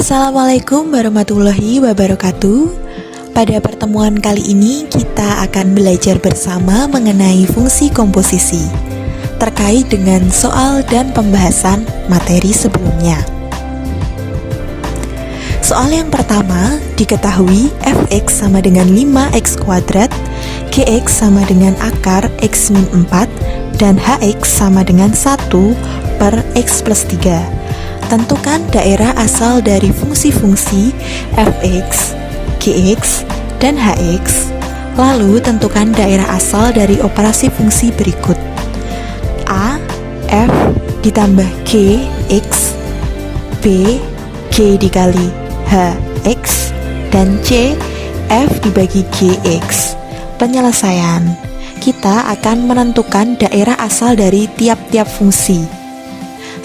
Assalamualaikum warahmatullahi wabarakatuh. Pada pertemuan kali ini kita akan belajar bersama mengenai fungsi komposisi terkait dengan soal dan pembahasan materi sebelumnya. Soal yang pertama, diketahui fx sama dengan 5x kuadrat, gx sama dengan akar x min 4, dan hx sama dengan 1 per x plus 3. Tentukan daerah asal dari fungsi-fungsi fx, gx, dan hx. Lalu tentukan daerah asal dari operasi fungsi berikut: a, f ditambah g, x, b, g dikali h, x, dan c, f dibagi gx. Penyelesaian, kita akan menentukan daerah asal dari tiap-tiap fungsi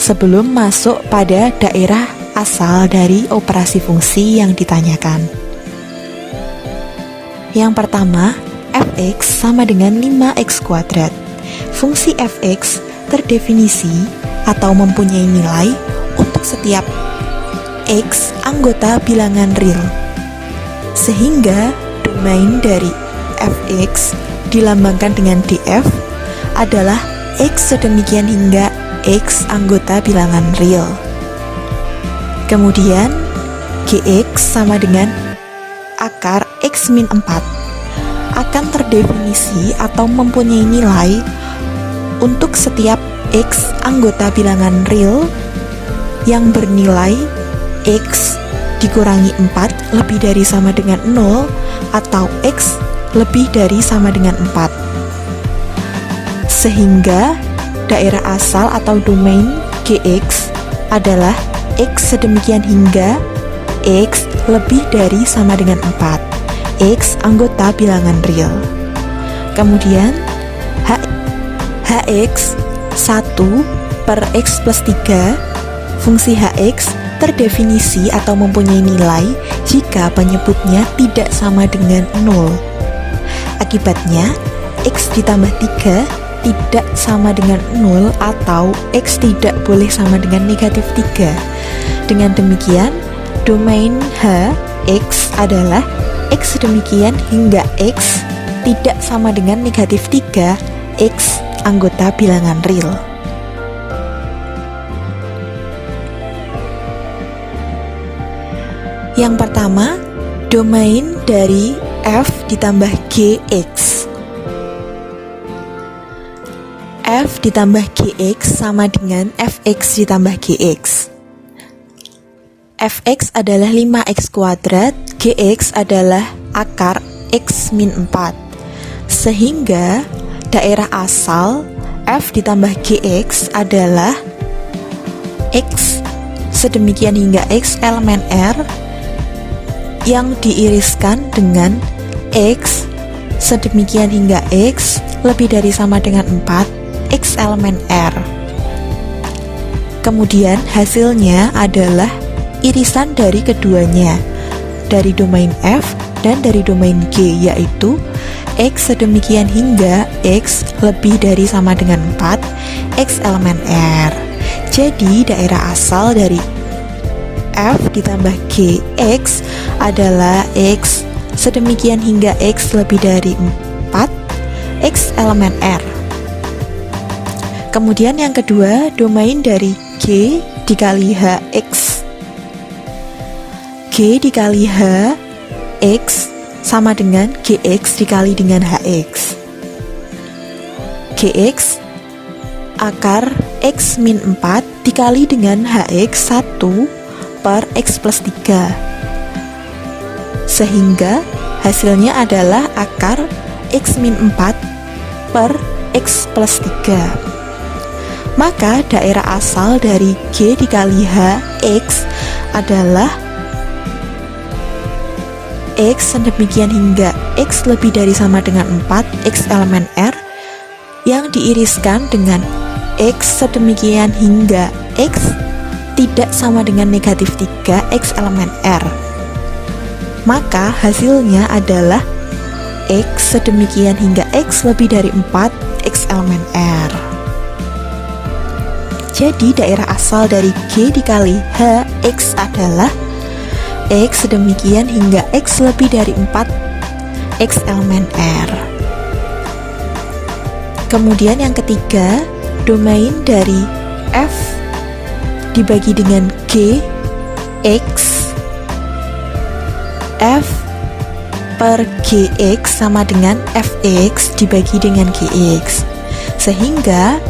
sebelum masuk pada daerah asal dari operasi fungsi yang ditanyakan. Yang pertama, fx sama dengan 5x kuadrat. Fungsi fx terdefinisi atau mempunyai nilai untuk setiap x anggota bilangan real, sehingga domain dari fx dilambangkan dengan df adalah x sedemikian hingga x anggota bilangan real. Kemudian gx sama dengan akar x min 4 akan terdefinisi atau mempunyai nilai untuk setiap x anggota bilangan real yang bernilai x dikurangi 4 lebih dari sama dengan 0 atau x lebih dari sama dengan 4, sehingga daerah asal atau domain gx adalah x sedemikian hingga x lebih dari sama dengan 4, x anggota bilangan real. Kemudian hx 1 per x plus 3. Fungsi hx terdefinisi atau mempunyai nilai jika penyebutnya tidak sama dengan 0. Akibatnya x ditambah 3 tidak sama dengan 0 atau x tidak boleh sama dengan negatif 3. Dengan demikian, domain h, x adalah x sedemikian hingga x tidak sama dengan negatif 3, x anggota bilangan real. Yang pertama, domain dari f ditambah gx. F ditambah gx sama dengan fx ditambah gx. Fx adalah 5x kuadrat, gx adalah akar x min 4. Sehingga daerah asal f ditambah gx adalah x sedemikian hingga x elemen r yang diiriskan dengan x sedemikian hingga x lebih dari sama dengan 4 x elemen r. Kemudian hasilnya adalah irisan dari keduanya, dari domain f dan dari domain g, yaitu x sedemikian hingga x lebih dari sama dengan 4 x elemen r. Jadi daerah asal dari f ditambah gx adalah x sedemikian hingga x lebih dari 4 x elemen r. Kemudian yang kedua, domain dari g dikali hx. G dikali h, x sama dengan gx dikali dengan hx. Gx akar x min 4 dikali dengan hx 1 per x plus 3, sehingga hasilnya adalah akar x min 4 per x plus 3. Maka daerah asal dari g dikali h, x adalah x sedemikian hingga x lebih dari sama dengan 4 x elemen r yang diiriskan dengan x sedemikian hingga x tidak sama dengan negatif 3 x elemen r. Maka hasilnya adalah x sedemikian hingga x lebih dari 4 x elemen r. Jadi daerah asal dari G dikali H X adalah X sedemikian hingga X lebih dari 4 X elemen R. Kemudian yang ketiga, domain dari F dibagi dengan G X, F per Gx sama dengan Fx dibagi dengan Gx, sehingga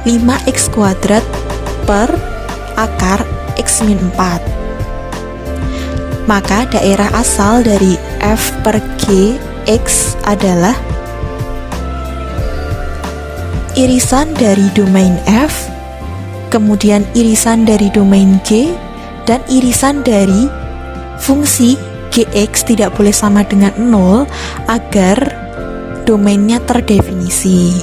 5x kuadrat per akar X min 4. Maka daerah asal dari F per Gx adalah irisan dari domain F, kemudian irisan dari domain G, dan irisan dari fungsi Gx tidak boleh sama dengan 0 agar domainnya terdefinisi.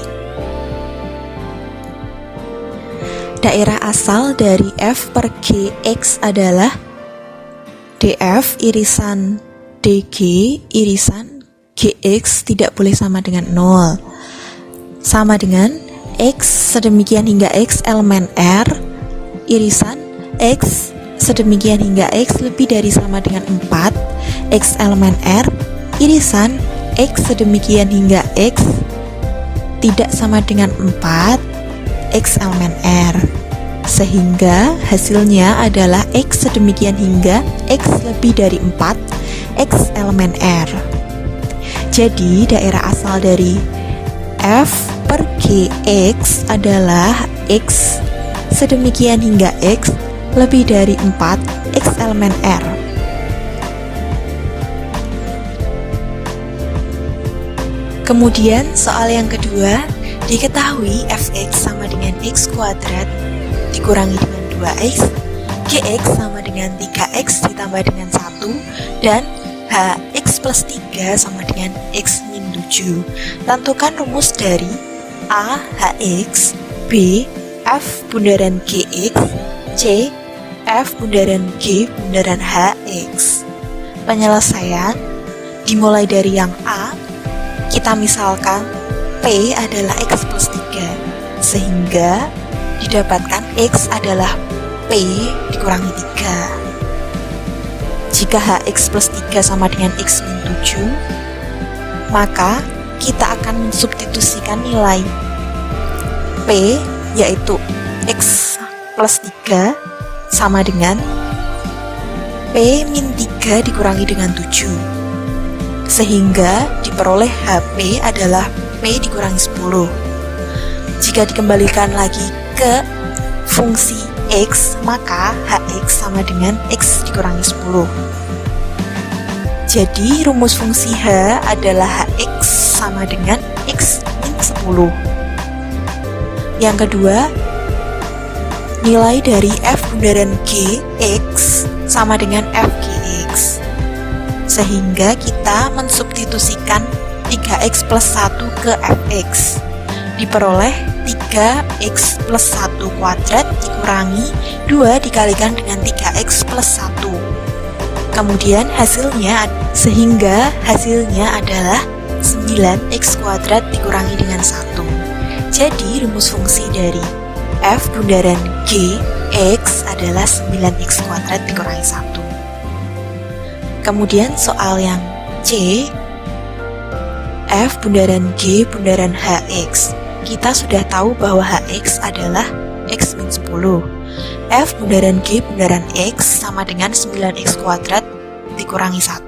Daerah asal dari F per Gx adalah df irisan dg irisan Gx tidak boleh sama dengan 0, sama dengan X sedemikian hingga X elemen R irisan X sedemikian hingga X lebih dari sama dengan 4 X elemen R irisan X sedemikian hingga X tidak sama dengan 4 X elemen R, sehingga hasilnya adalah X sedemikian hingga X lebih dari 4 X elemen R. Jadi daerah asal dari F per Gx adalah X sedemikian hingga X lebih dari 4 X elemen R. Kemudian soal yang kedua, diketahui Fx sama dengan X kuadrat dikurangi dengan 2X, Gx sama dengan 3X ditambah dengan 1, dan Hx plus 3 sama dengan X min 7. Tentukan rumus dari A Hx, B F bundaran Gx, C F bundaran G bundaran Hx. Penyelesaian dimulai dari yang A, kita misalkan P adalah X plus 3, sehingga didapatkan X adalah P dikurangi 3. Jika Hx plus 3 sama dengan X min 7, maka kita akan mensubstitusikan nilai P, yaitu X plus 3 sama dengan P min 3 dikurangi dengan 7, sehingga diperoleh HP adalah P dikurangi 10. Jika dikembalikan lagi ke fungsi X, maka Hx sama dengan X dikurangi 10. Jadi rumus fungsi H adalah Hx sama dengan X min 10. Yang kedua, nilai dari F bundaran Gx sama dengan Fgx, sehingga kita mensubstitusikan 3x plus 1 ke Fx, diperoleh 3x plus 1 kuadrat dikurangi 2 dikalikan dengan 3x plus 1. Kemudian hasilnya, sehingga hasilnya adalah 9x kuadrat dikurangi dengan 1. Jadi rumus fungsi dari F bundaran Gx adalah 9x kuadrat dikurangi 1. Kemudian soal yang C, F bundaran G bundaran Hx. Kita sudah tahu bahwa Hx adalah X min 10. F bundaran G bundaran X sama dengan 9x kuadrat dikurangi 1.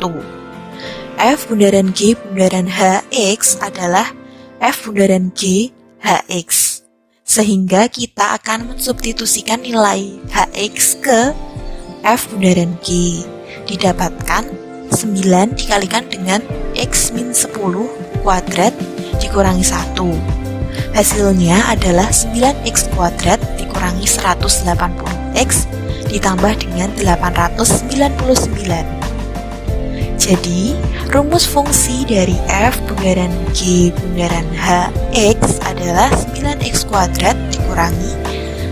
F bundaran G bundaran Hx adalah F bundaran G Hx, sehingga kita akan mensubstitusikan nilai Hx ke F bundaran G, didapatkan 9 dikalikan dengan X min 10 kuadrat dikurangi 1. Hasilnya adalah 9x kuadrat dikurangi 180x ditambah dengan 899. Jadi, rumus fungsi dari F bundaran G bundaran Hx adalah 9x kuadrat dikurangi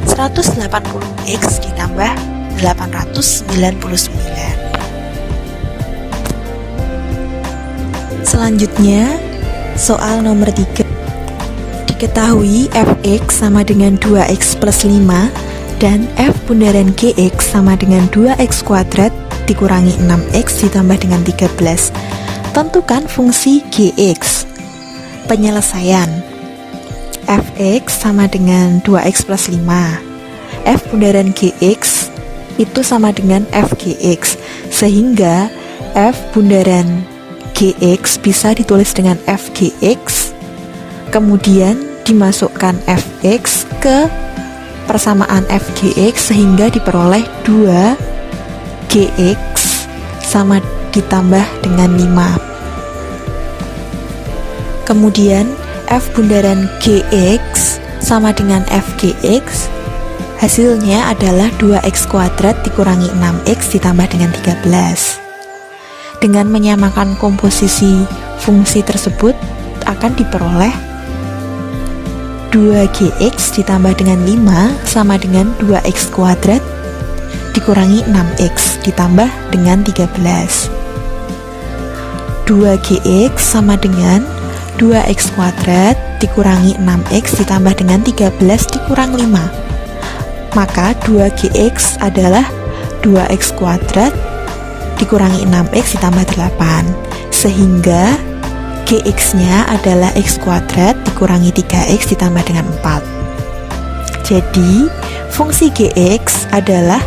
180x ditambah 899. Selanjutnya, soal nomor 3. Diketahui Fx sama dengan 2x plus 5 dan F bundaran Gx sama dengan 2x kuadrat dikurangi 6x ditambah dengan 13. Tentukan fungsi gx. Penyelesaian. Fx sama dengan 2x plus 5. F bundaran gx itu sama dengan fgx, sehingga F bundaran gx bisa ditulis dengan fgx, kemudian dimasukkan fx ke persamaan fgx sehingga diperoleh 2gx sama ditambah dengan 5. Kemudian F bundaran gx sama dengan fgx, hasilnya adalah 2x kuadrat dikurangi 6x ditambah dengan 13. Dengan menyamakan komposisi fungsi tersebut akan diperoleh 2gx ditambah dengan 5 sama dengan 2x kuadrat dikurangi 6x ditambah dengan 13. 2gx sama dengan 2x kuadrat dikurangi 6x ditambah dengan 13 dikurang 5. Maka 2gx adalah 2x kuadrat dikurangi 6x ditambah 8, sehingga gx-nya adalah x kuadrat dikurangi 3x ditambah dengan 4. Jadi fungsi gx adalah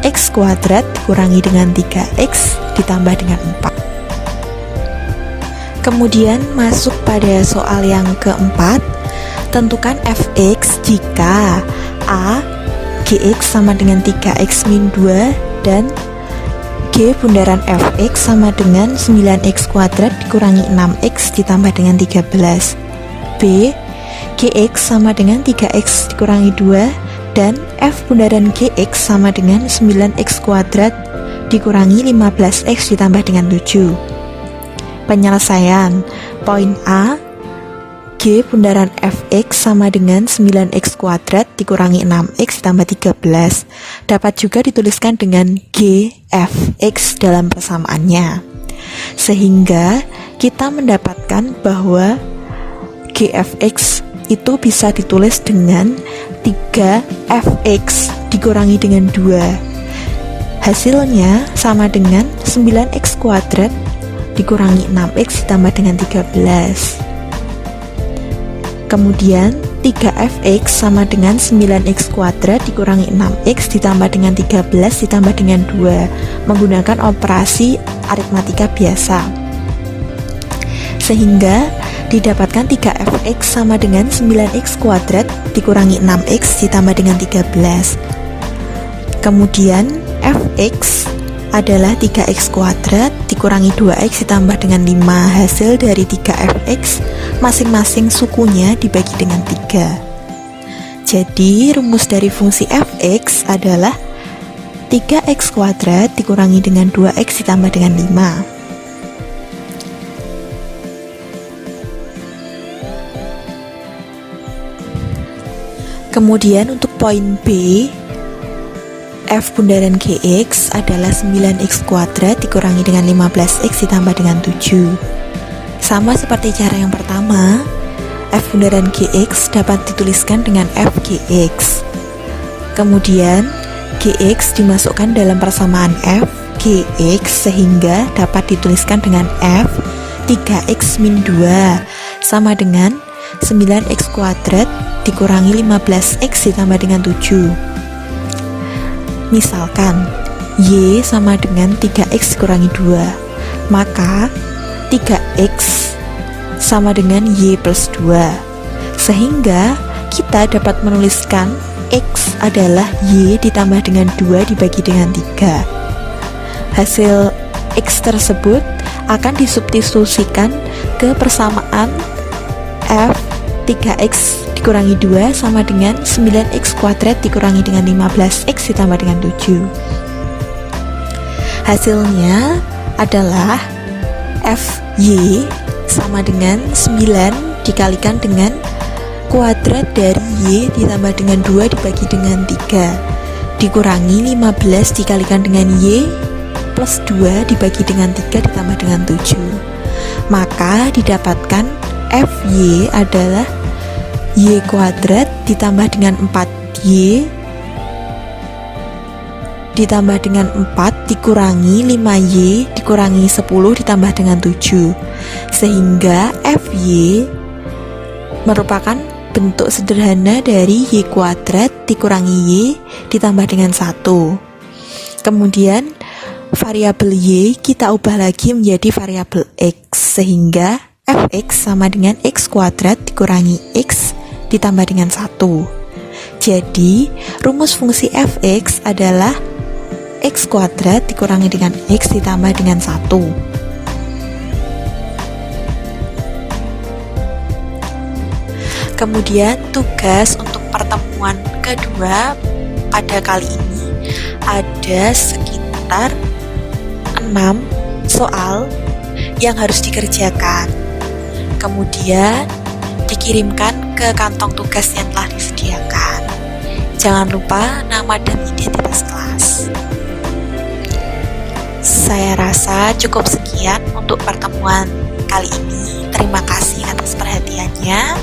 x kuadrat dikurangi dengan 3x ditambah dengan 4. Kemudian masuk pada soal yang keempat. Tentukan fx jika a gx sama dengan 3x min 2 dan g bundaran fx sama dengan 9x kuadrat dikurangi 6x ditambah dengan 13. B gx sama dengan 3x dikurangi 2 dan f bundaran gx sama dengan 9x kuadrat dikurangi 15x ditambah dengan 7. Penyelesaian. Poin A, g bundaran fx sama dengan 9x kuadrat dikurangi 6x ditambah 13 dapat juga dituliskan dengan g fx dalam persamaannya, sehingga kita mendapatkan bahwa g fx itu bisa ditulis dengan 3fx dikurangi dengan 2. Hasilnya sama dengan 9x kuadrat dikurangi 6x ditambah dengan 13. Kemudian 3fx sama dengan 9x kuadrat dikurangi 6x ditambah dengan 13 ditambah dengan 2 menggunakan operasi aritmatika biasa, sehingga didapatkan 3fx sama dengan 9x kuadrat dikurangi 6x ditambah dengan 13. Kemudian fx adalah 3x kuadrat dikurangi 2x ditambah dengan 5. Hasil dari 3fx masing-masing sukunya dibagi dengan 3. Jadi rumus dari fungsi fx adalah 3x kuadrat dikurangi dengan 2x ditambah dengan 5. Kemudian untuk poin B, f bundaran gx adalah 9x kuadrat dikurangi dengan 15x ditambah dengan 7. Sama seperti cara yang pertama, f bundaran gx dapat dituliskan dengan fgx. Kemudian gx dimasukkan dalam persamaan f gx sehingga dapat dituliskan dengan f 3x min 2 sama dengan 9x kuadrat dikurangi 15x ditambah dengan 7. Misalkan y sama dengan 3x dikurangi 2, maka 3x sama dengan y plus 2, sehingga kita dapat menuliskan x adalah y ditambah dengan 2 dibagi dengan 3. Hasil x tersebut akan disubstitusikan ke persamaan f 3x dikurangi 2 sama dengan 9x kuadrat dikurangi dengan 15x ditambah dengan 7. Hasilnya adalah fy sama dengan 9 dikalikan dengan kuadrat dari y ditambah dengan 2 dibagi dengan 3 dikurangi 15 dikalikan dengan y plus 2 dibagi dengan 3 ditambah dengan 7. Maka didapatkan fy adalah y kuadrat ditambah dengan 4y ditambah dengan 4 dikurangi 5Y dikurangi 10 ditambah dengan 7, sehingga FY merupakan bentuk sederhana dari Y kuadrat dikurangi Y ditambah dengan 1. Kemudian variabel Y kita ubah lagi menjadi variabel X, sehingga Fx sama dengan X kuadrat dikurangi X ditambah dengan 1. Jadi rumus fungsi Fx adalah X kuadrat dikurangi dengan X ditambah dengan 1. Kemudian tugas untuk pertemuan kedua pada kali ini ada sekitar 6 soal yang harus dikerjakan. Kemudian dikirimkan ke kantong tugas yang telah disediakan. Jangan lupa nama dan identitas kelas. Saya rasa cukup sekian untuk pertemuan kali ini. Terima kasih atas perhatiannya.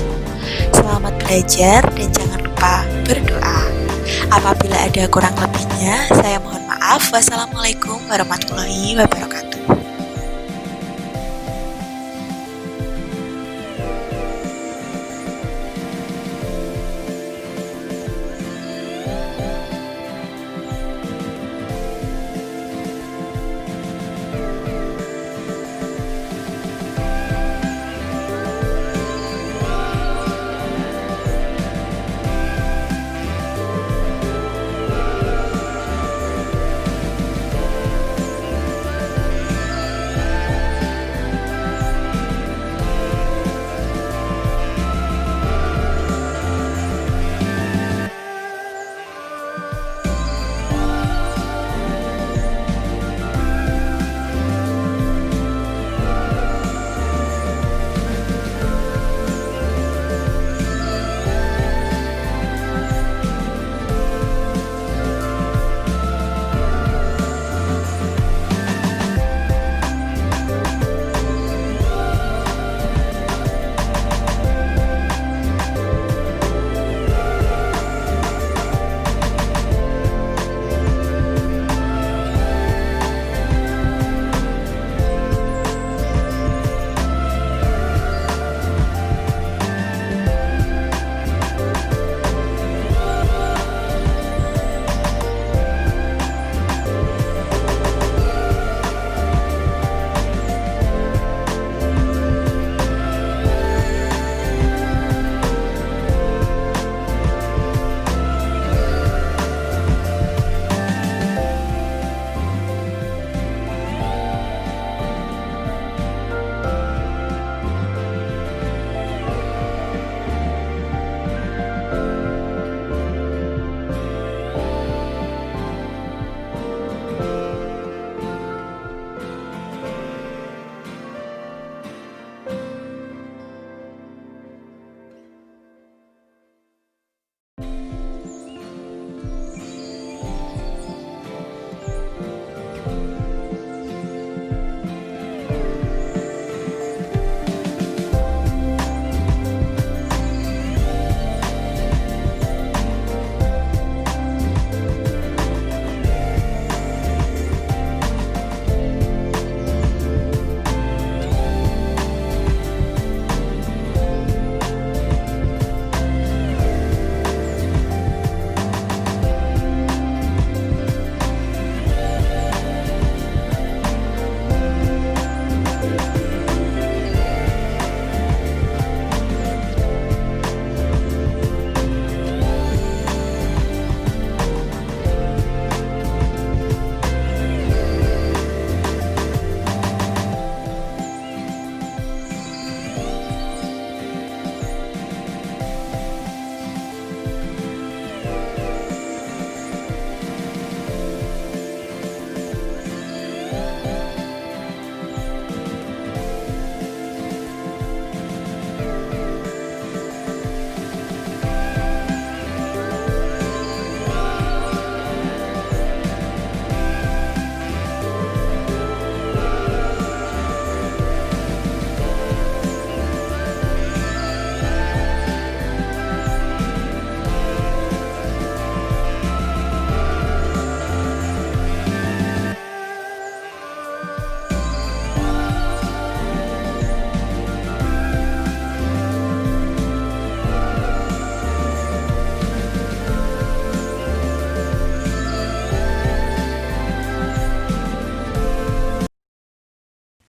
Selamat belajar dan jangan lupa berdoa. Apabila ada kurang lebihnya, saya mohon maaf. Wassalamualaikum warahmatullahi wabarakatuh.